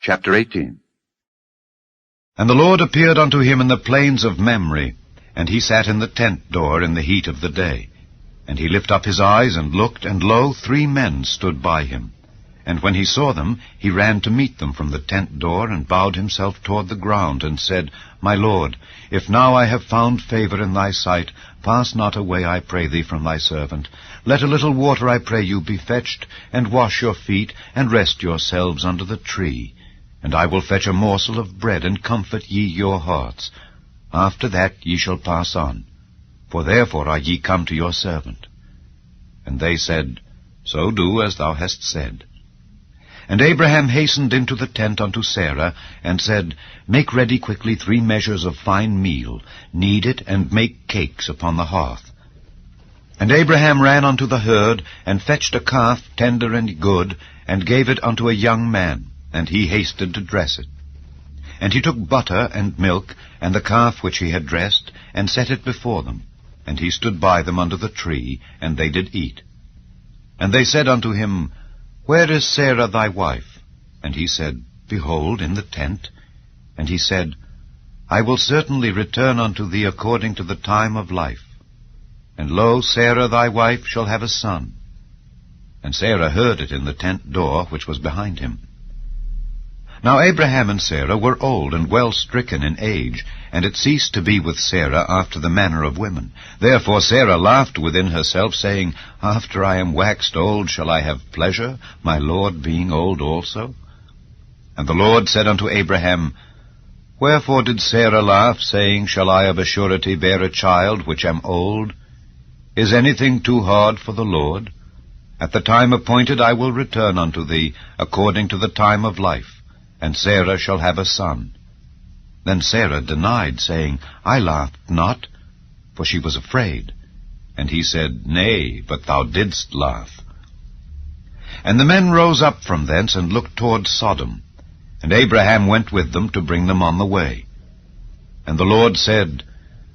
Chapter 18. And the Lord appeared unto him in the plains of Mamre, and he sat in the tent door in the heat of the day. And he lifted up his eyes, and looked, and lo, 3 men stood by him. And when he saw them, he ran to meet them from the tent door, and bowed himself toward the ground, and said, My Lord, if now I have found favor in thy sight, pass not away, I pray thee, from thy servant. Let a little water, I pray you, be fetched, and wash your feet, and rest yourselves under the tree. And I will fetch a morsel of bread, and comfort ye your hearts. After that ye shall pass on, for therefore are ye come to your servant. And they said, So do as thou hast said. And Abraham hastened into the tent unto Sarah, and said, Make ready quickly 3 measures of fine meal, knead it, and make cakes upon the hearth. And Abraham ran unto the herd, and fetched a calf tender and good, and gave it unto a young man, and he hasted to dress it. And he took butter and milk, and the calf which he had dressed, and set it before them. And he stood by them under the tree, and they did eat. And they said unto him, Where is Sarah thy wife? And he said, Behold, in the tent. And he said, I will certainly return unto thee according to the time of life. And lo, Sarah thy wife shall have a son. And Sarah heard it in the tent door which was behind him. Now Abraham and Sarah were old and well stricken in age, and it ceased to be with Sarah after the manner of women. Therefore Sarah laughed within herself, saying, After I am waxed old shall I have pleasure, my Lord being old also? And the Lord said unto Abraham, Wherefore did Sarah laugh, saying, Shall I of a surety bear a child which am old? Is anything too hard for the Lord? At the time appointed I will return unto thee, according to the time of life, and Sarah shall have a son. Then Sarah denied, saying, I laughed not, for she was afraid. And he said, Nay, but thou didst laugh. And the men rose up from thence, and looked toward Sodom. And Abraham went with them to bring them on the way. And the Lord said,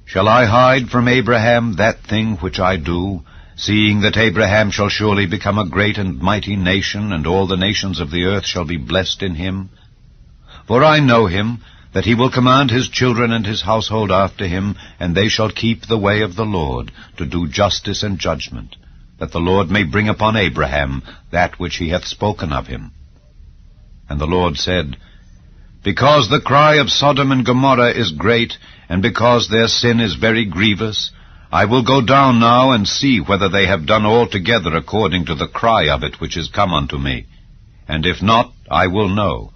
Shall I hide from Abraham that thing which I do, seeing that Abraham shall surely become a great and mighty nation, and all the nations of the earth shall be blessed in him? For I know him, that he will command his children and his household after him, and they shall keep the way of the Lord, to do justice and judgment, that the Lord may bring upon Abraham that which he hath spoken of him. And the Lord said, Because the cry of Sodom and Gomorrah is great, and because their sin is very grievous, I will go down now and see whether they have done altogether according to the cry of it which is come unto me. And if not, I will know.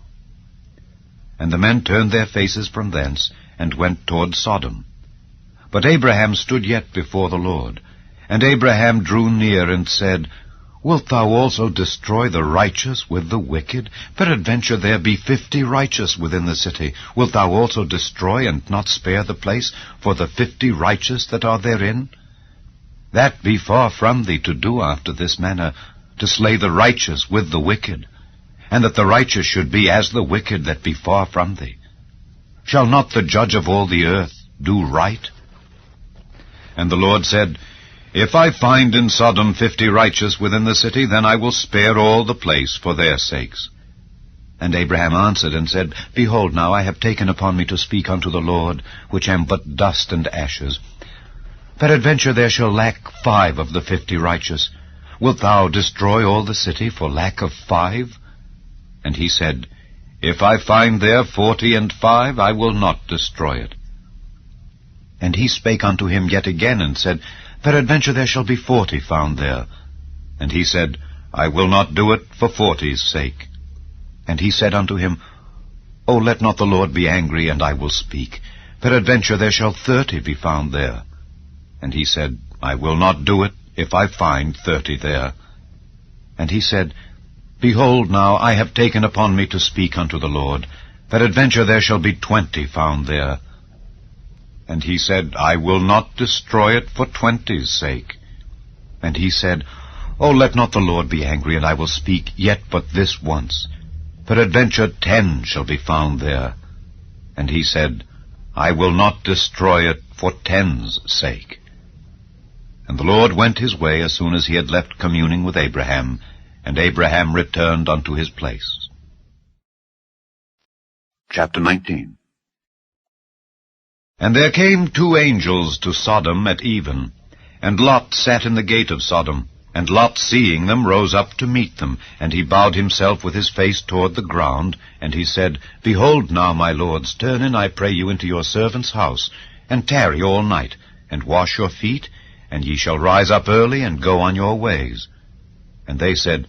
And the men turned their faces from thence, and went toward Sodom. But Abraham stood yet before the Lord. And Abraham drew near, and said, Wilt thou also destroy the righteous with the wicked? Peradventure there be 50 righteous within the city. Wilt thou also destroy, and not spare the place, for the 50 righteous that are therein? That be far from thee to do after this manner, to slay the righteous with the wicked, and that the righteous should be as the wicked that be far from thee. Shall not the judge of all the earth do right? And the Lord said, If I find in Sodom 50 righteous within the city, then I will spare all the place for their sakes. And Abraham answered and said, Behold, now I have taken upon me to speak unto the Lord, which am but dust and ashes. Peradventure there shall lack 5 of the 50 righteous. Wilt thou destroy all the city for lack of 5? And he said, If I find there 45, I will not destroy it. And he spake unto him yet again, and said, Peradventure there shall be 40 found there. And he said, I will not do it for 40's sake. And he said unto him, O let not the Lord be angry, and I will speak. Peradventure there shall 30 be found there. And he said, I will not do it, if I find 30 there. And he said, Behold, now I have taken upon me to speak unto the Lord. Peradventure there shall be 20 found there. And he said, I will not destroy it for 20's sake. And he said, O let not the Lord be angry, and I will speak yet but this once. Peradventure 10 shall be found there. And he said, I will not destroy it for 10's sake. And the Lord went his way as soon as he had left communing with Abraham, and Abraham returned unto his place. Chapter 19. And there came 2 angels to Sodom at even, and Lot sat in the gate of Sodom. And Lot, seeing them, rose up to meet them, and he bowed himself with his face toward the ground, and he said, Behold now, my lords, turn in, I pray you, into your servant's house, and tarry all night, and wash your feet, and ye shall rise up early, and go on your ways. And they said,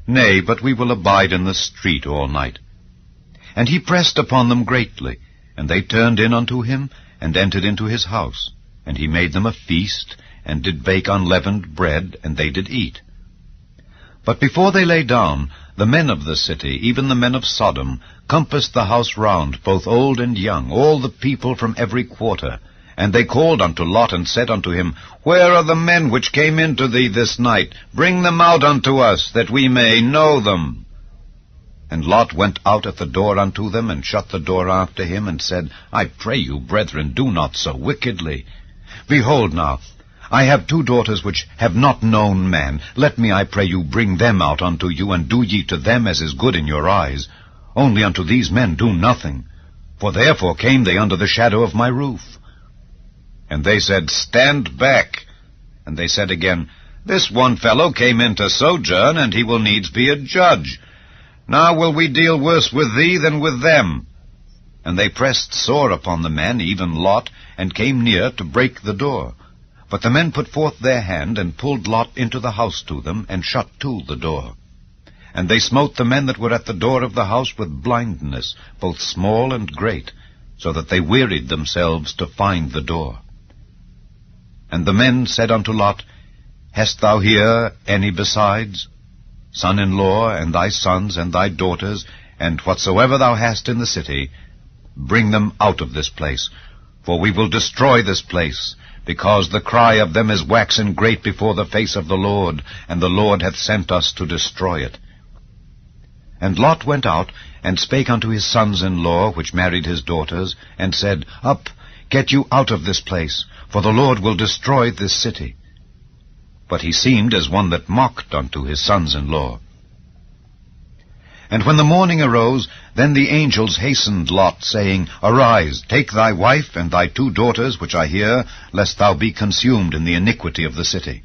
Nay, but we will abide in the street all night. And he pressed upon them greatly, and they turned in unto him, and entered into his house. And he made them a feast, and did bake unleavened bread, and they did eat. But before they lay down, the men of the city, even the men of Sodom, compassed the house round, both old and young, all the people from every quarter. And they called unto Lot, and said unto him, Where are the men which came into thee this night? Bring them out unto us, that we may know them. And Lot went out at the door unto them, and shut the door after him, and said, I pray you, brethren, do not so wickedly. Behold now, I have 2 daughters which have not known man. Let me, I pray you, bring them out unto you, and do ye to them as is good in your eyes. Only unto these men do nothing, for therefore came they under the shadow of my roof. And they said, Stand back. And they said again, This one fellow came in to sojourn, and he will needs be a judge. Now will we deal worse with thee than with them. And they pressed sore upon the men, even Lot, and came near to break the door. But the men put forth their hand, and pulled Lot into the house to them, and shut to the door. And they smote the men that were at the door of the house with blindness, both small and great, so that they wearied themselves to find the door. And the men said unto Lot, Hast thou here any besides? Son-in-law, and thy sons, and thy daughters, and whatsoever thou hast in the city, bring them out of this place, for we will destroy this place, because the cry of them is waxen great before the face of the Lord, and the Lord hath sent us to destroy it. And Lot went out, and spake unto his sons-in-law, which married his daughters, and said, Up, get you out of this place, for the Lord will destroy this city. But he seemed as one that mocked unto his sons-in-law. And when the morning arose, then the angels hastened Lot, saying, Arise, take thy wife and thy 2 daughters, which are here, lest thou be consumed in the iniquity of the city.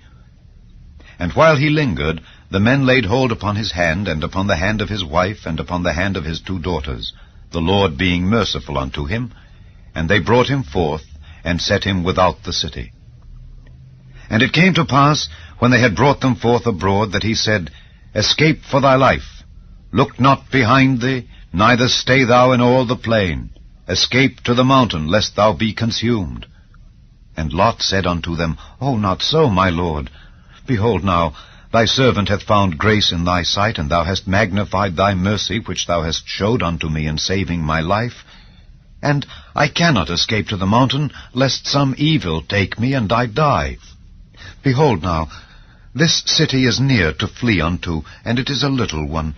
And while he lingered, the men laid hold upon his hand, and upon the hand of his wife, and upon the hand of his 2 daughters, the Lord being merciful unto him. And they brought him forth, and set him without the city. And it came to pass, when they had brought them forth abroad, that he said, Escape for thy life. Look not behind thee, neither stay thou in all the plain. Escape to the mountain, lest thou be consumed. And Lot said unto them, O not so, my lord. Behold now, thy servant hath found grace in thy sight, and thou hast magnified thy mercy, which thou hast showed unto me in saving my life. And I cannot escape to the mountain, lest some evil take me, and I die. Behold now, this city is near to flee unto, and it is a little one.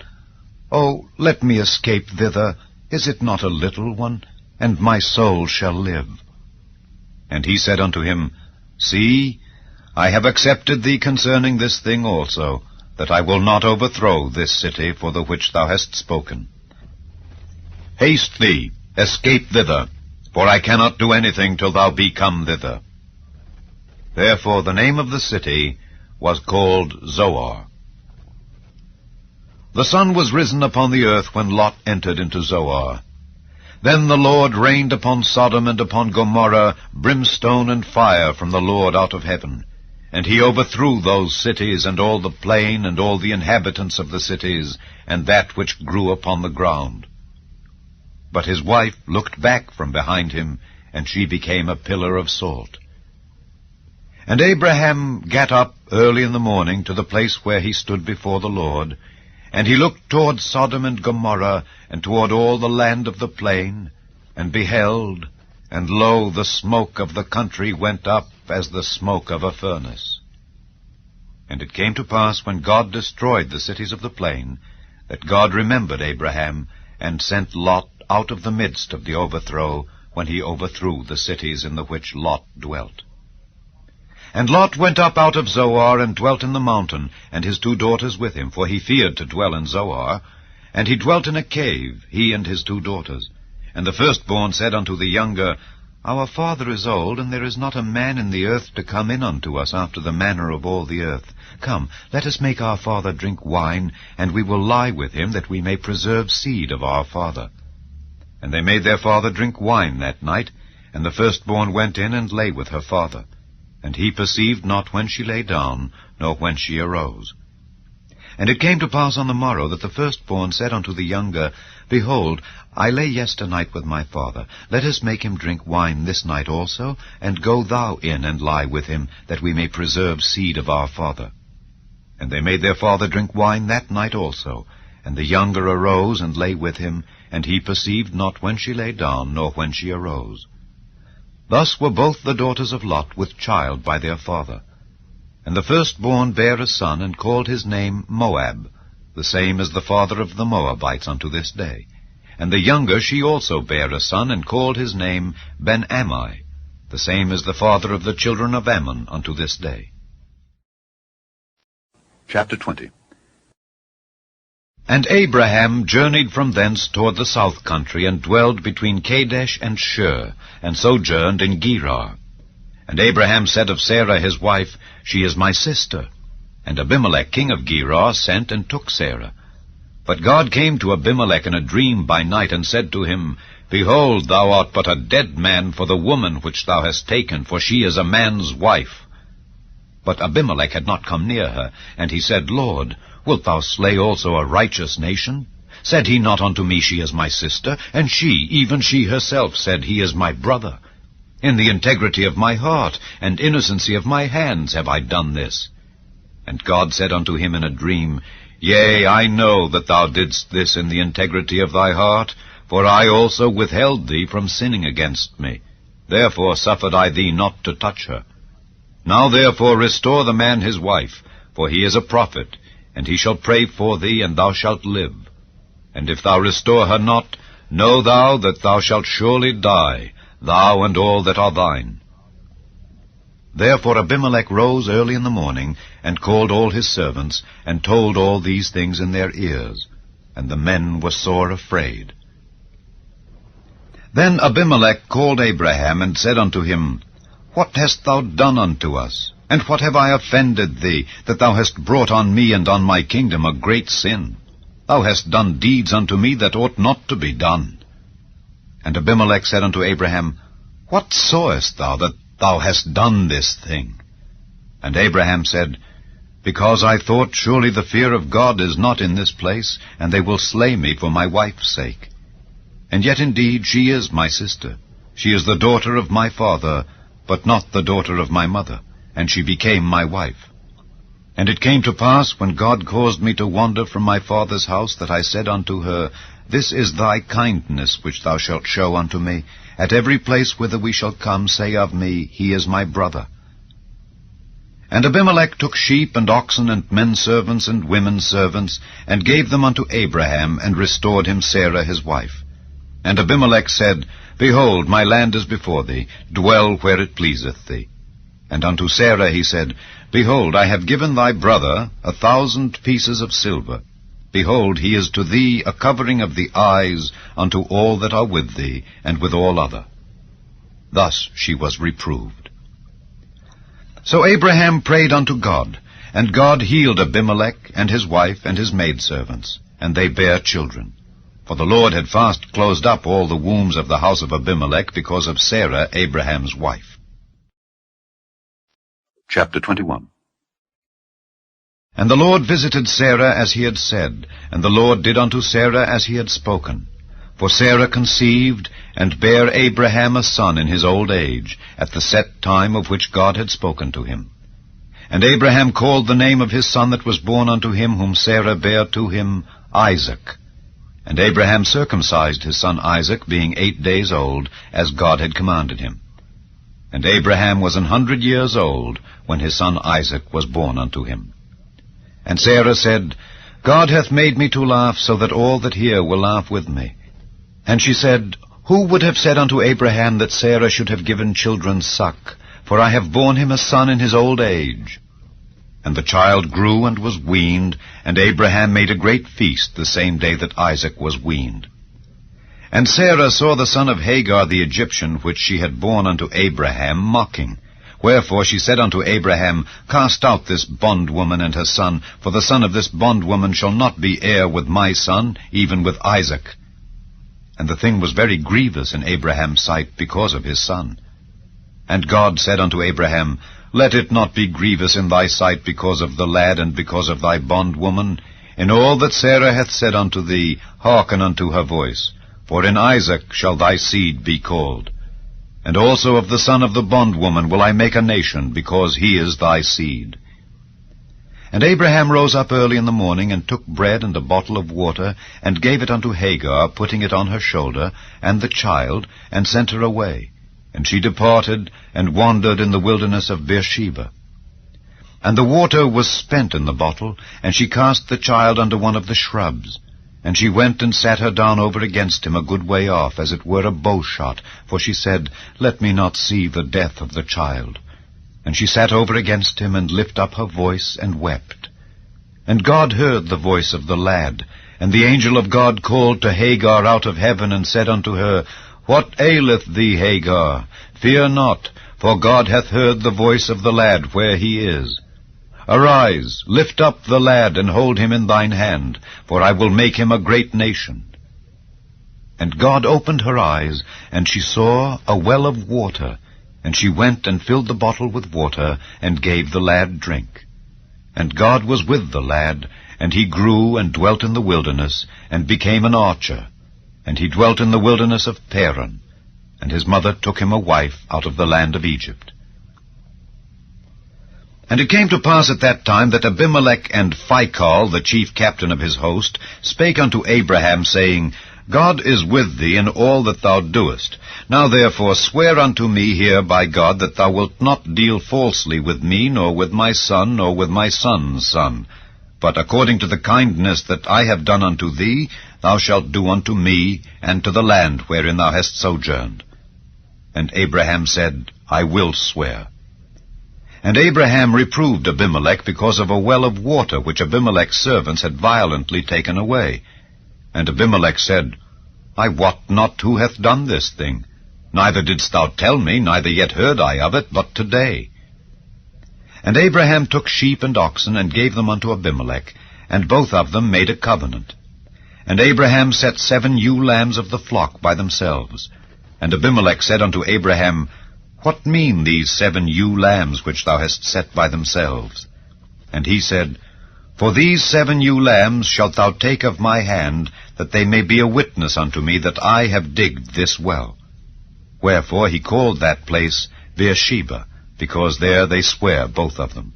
Oh, let me escape thither. Is it not a little one? And my soul shall live. And he said unto him, See, I have accepted thee concerning this thing also, that I will not overthrow this city for the which thou hast spoken. Haste thee, escape thither, for I cannot do anything till thou be come thither. Therefore the name of the city was called Zoar. The sun was risen upon the earth when Lot entered into Zoar. Then the Lord rained upon Sodom and upon Gomorrah brimstone and fire from the Lord out of heaven. And he overthrew those cities, and all the plain, and all the inhabitants of the cities, and that which grew upon the ground. But his wife looked back from behind him, and she became a pillar of salt. And Abraham gat up early in the morning to the place where he stood before the Lord, and he looked toward Sodom and Gomorrah, and toward all the land of the plain, and beheld, and lo, the smoke of the country went up as the smoke of a furnace. And it came to pass, when God destroyed the cities of the plain, that God remembered Abraham, and sent Lot out of the midst of the overthrow, when he overthrew the cities in the which Lot dwelt. And Lot went up out of Zoar, and dwelt in the mountain, and his 2 daughters with him, for he feared to dwell in Zoar. And he dwelt in a cave, he and his 2 daughters. And the firstborn said unto the younger, Our father is old, and there is not a man in the earth to come in unto us after the manner of all the earth. Come, let us make our father drink wine, and we will lie with him, that we may preserve seed of our father. And they made their father drink wine that night, and the firstborn went in and lay with her father. And he perceived not when she lay down, nor when she arose. And it came to pass on the morrow that the firstborn said unto the younger, Behold, I lay yesternight with my father. Let us make him drink wine this night also, and go thou in and lie with him, that we may preserve seed of our father. And they made their father drink wine that night also. And the younger arose and lay with him, and he perceived not when she lay down, nor when she arose. Thus were both the daughters of Lot with child by their father. And the firstborn bare a son, and called his name Moab. The same is the father of the Moabites unto this day. And the younger she also bare a son, and called his name Ben-Ammi. The same is the father of the children of Ammon unto this day. Chapter 20. And Abraham journeyed from thence toward the south country, and dwelled between Kadesh and Shur, and sojourned in Gerar. And Abraham said of Sarah his wife, She is my sister. And Abimelech king of Gerar sent and took Sarah. But God came to Abimelech in a dream by night, and said to him, Behold, thou art but a dead man for the woman which thou hast taken, for she is a man's wife. But Abimelech had not come near her, and he said, Lord, wilt thou slay also a righteous nation? Said he not unto me, She is my sister? And she, even she herself, said, He is my brother. In the integrity of my heart and innocency of my hands have I done this. And God said unto him in a dream, Yea, I know that thou didst this in the integrity of thy heart, for I also withheld thee from sinning against me. Therefore suffered I thee not to touch her. Now therefore restore the man his wife, for he is a prophet, and he shall pray for thee, and thou shalt live. And if thou restore her not, know thou that thou shalt surely die, thou and all that are thine. Therefore Abimelech rose early in the morning, and called all his servants, and told all these things in their ears. And the men were sore afraid. Then Abimelech called Abraham, and said unto him, What hast thou done unto us? And what have I offended thee, that thou hast brought on me and on my kingdom a great sin? Thou hast done deeds unto me that ought not to be done. And Abimelech said unto Abraham, What sawest thou that thou hast done this thing? And Abraham said, Because I thought, surely the fear of God is not in this place, and they will slay me for my wife's sake. And yet indeed she is my sister. She is the daughter of my father, but not the daughter of my mother, and she became my wife. And it came to pass, when God caused me to wander from my father's house, that I said unto her, This is thy kindness which thou shalt show unto me. At every place whither we shall come, say of me, He is my brother. And Abimelech took sheep and oxen and men servants and women servants, and gave them unto Abraham, and restored him Sarah his wife. And Abimelech said, Behold, my land is before thee, dwell where it pleaseth thee. And unto Sarah he said, Behold, I have given thy brother 1,000 pieces of silver. Behold, he is to thee a covering of the eyes unto all that are with thee, and with all other. Thus she was reproved. So Abraham prayed unto God, and God healed Abimelech and his wife and his maidservants, and they bare children. For the Lord had fast closed up all the wombs of the house of Abimelech because of Sarah, Abraham's wife. Chapter 21. And the Lord visited Sarah as he had said, and the Lord did unto Sarah as he had spoken. For Sarah conceived, and bare Abraham a son in his old age, at the set time of which God had spoken to him. And Abraham called the name of his son that was born unto him, whom Sarah bare to him, Isaac. And Abraham circumcised his son Isaac, being 8 days old, as God had commanded him. And Abraham was 100 years old, when his son Isaac was born unto him. And Sarah said, God hath made me to laugh, so that all that hear will laugh with me. And she said, Who would have said unto Abraham that Sarah should have given children suck? For I have borne him a son in his old age. And the child grew and was weaned, and Abraham made a great feast the same day that Isaac was weaned. And Sarah saw the son of Hagar the Egyptian, which she had borne unto Abraham, mocking. Wherefore she said unto Abraham, Cast out this bondwoman and her son, for the son of this bondwoman shall not be heir with my son, even with Isaac. And the thing was very grievous in Abraham's sight because of his son. And God said unto Abraham, Let it not be grievous in thy sight because of the lad and because of thy bondwoman. In all that Sarah hath said unto thee, hearken unto her voice. For in Isaac shall thy seed be called. And also of the son of the bondwoman will I make a nation, because he is thy seed. And Abraham rose up early in the morning, and took bread and a bottle of water, and gave it unto Hagar, putting it on her shoulder, and the child, and sent her away. And she departed, and wandered in the wilderness of Beersheba. And the water was spent in the bottle, and she cast the child under one of the shrubs. And she went and sat her down over against him a good way off, as it were a bowshot, for she said, Let me not see the death of the child. And she sat over against him, and lifted up her voice, and wept. And God heard the voice of the lad. And the angel of God called to Hagar out of heaven, and said unto her, What aileth thee, Hagar? Fear not, for God hath heard the voice of the lad where he is. Arise, lift up the lad, and hold him in thine hand, for I will make him a great nation. And God opened her eyes, and she saw a well of water, and she went and filled the bottle with water, and gave the lad drink. And God was with the lad, and he grew and dwelt in the wilderness, and became an archer. And he dwelt in the wilderness of Paran, and his mother took him a wife out of the land of Egypt. And it came to pass at that time that Abimelech and Phicol, the chief captain of his host, spake unto Abraham, saying, God is with thee in all that thou doest. Now therefore swear unto me here by God that thou wilt not deal falsely with me, nor with my son, nor with my son's son. But according to the kindness that I have done unto thee, thou shalt do unto me, and to the land wherein thou hast sojourned. And Abraham said, I will swear. And Abraham reproved Abimelech because of a well of water which Abimelech's servants had violently taken away. And Abimelech said, I wot not who hath done this thing. Neither didst thou tell me, neither yet heard I of it, but today. And Abraham took sheep and oxen, and gave them unto Abimelech, and both of them made a covenant. And Abraham set 7 ewe lambs of the flock by themselves. And Abimelech said unto Abraham, What mean these 7 ewe lambs which thou hast set by themselves? And he said, For these 7 ewe lambs shalt thou take of my hand, that they may be a witness unto me that I have digged this well. Wherefore he called that place Beersheba, because there they swear both of them.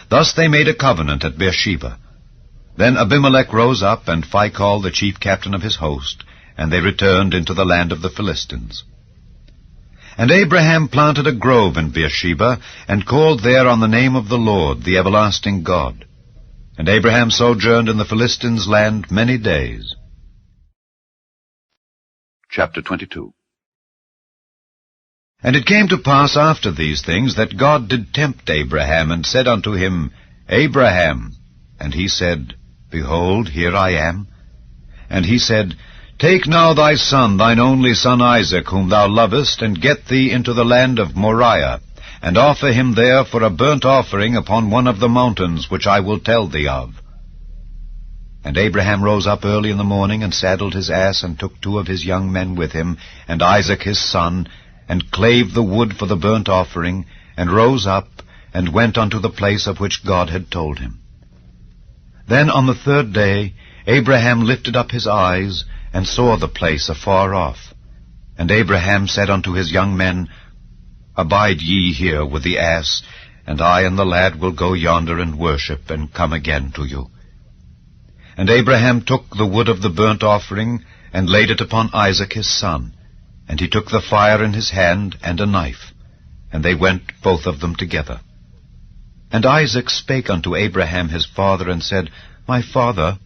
Thus they made a covenant at Beersheba. Then Abimelech rose up, and Phicol the chief captain of his host, and they returned into the land of the Philistines. And Abraham planted a grove in Beersheba, and called there on the name of the Lord, the everlasting God. And Abraham sojourned in the Philistines' land many days. Chapter 22. And it came to pass after these things that God did tempt Abraham, and said unto him, Abraham. And he said, Behold, here I am. And he said, Take now thy son, thine only son Isaac, whom thou lovest, and get thee into the land of Moriah, and offer him there for a burnt offering upon one of the mountains which I will tell thee of. And Abraham rose up early in the morning, and saddled his ass, and took 2 of his young men with him, and Isaac his son, and clave the wood for the burnt offering, and rose up, and went unto the place of which God had told him. Then on the 3rd day Abraham lifted up his eyes, and saw the place afar off. And Abraham said unto his young men, Abide ye here with the ass, and I and the lad will go yonder and worship, and come again to you. And Abraham took the wood of the burnt offering, and laid it upon Isaac his son. And he took the fire in his hand, and a knife. And they went both of them together. And Isaac spake unto Abraham his father, and said, My father.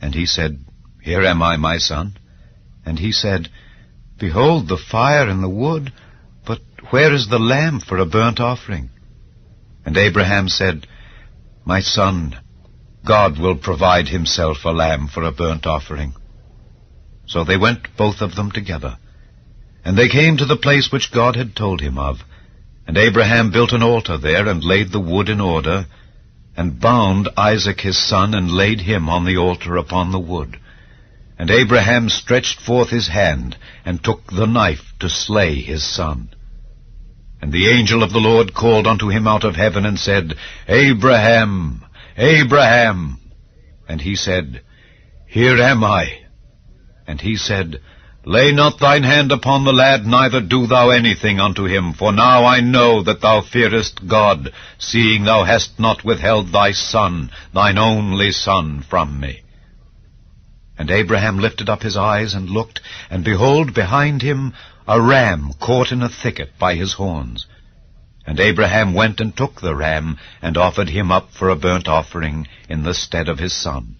And he said, Here am I, my son. And he said, Behold the fire and the wood, but where is the lamb for a burnt offering? And Abraham said, My son, God will provide himself a lamb for a burnt offering. So they went both of them together. And they came to the place which God had told him of. And Abraham built an altar there, and laid the wood in order, and bound Isaac his son, and laid him on the altar upon the wood. And Abraham stretched forth his hand, and took the knife to slay his son. And the angel of the Lord called unto him out of heaven, and said, Abraham, Abraham. And he said, Here am I. And he said, Lay not thine hand upon the lad, neither do thou anything unto him. For now I know that thou fearest God, seeing thou hast not withheld thy son, thine only son, from me. And Abraham lifted up his eyes and looked, and behold, behind him a ram caught in a thicket by his horns. And Abraham went and took the ram, and offered him up for a burnt offering in the stead of his son.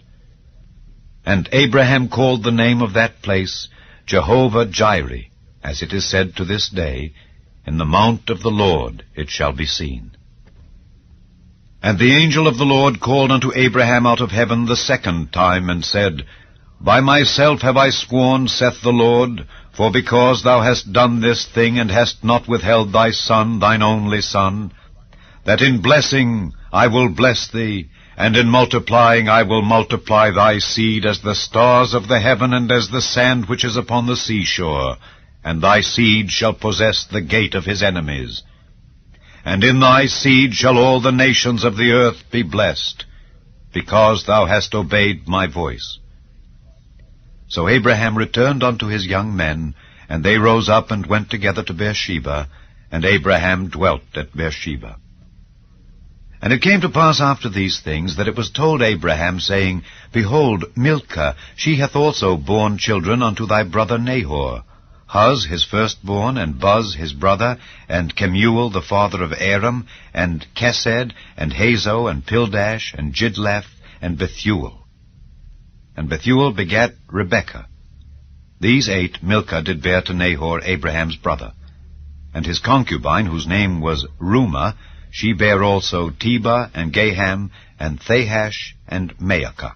And Abraham called the name of that place Jehovah-Jireh, as it is said to this day, In the mount of the Lord it shall be seen. And the angel of the Lord called unto Abraham out of heaven the second time, and said, By myself have I sworn, saith the Lord, for because thou hast done this thing, and hast not withheld thy son, thine only son, that in blessing I will bless thee, and in multiplying I will multiply thy seed as the stars of the heaven, and as the sand which is upon the seashore, and thy seed shall possess the gate of his enemies. And in thy seed shall all the nations of the earth be blessed, because thou hast obeyed my voice. So Abraham returned unto his young men, and they rose up and went together to Beersheba, and Abraham dwelt at Beersheba. And it came to pass after these things, that it was told Abraham, saying, Behold, Milcah, she hath also borne children unto thy brother Nahor, Huz his firstborn, and Buz his brother, and Kemuel the father of Aram, and Kesed, and Hazo, and Pildash, and Jidlaph, and Bethuel. And Bethuel begat Rebekah. These 8 Milcah did bear to Nahor, Abraham's brother. And his concubine, whose name was Reumah, she bare also Tebah, and Gaham, and Thahash, and Maacah.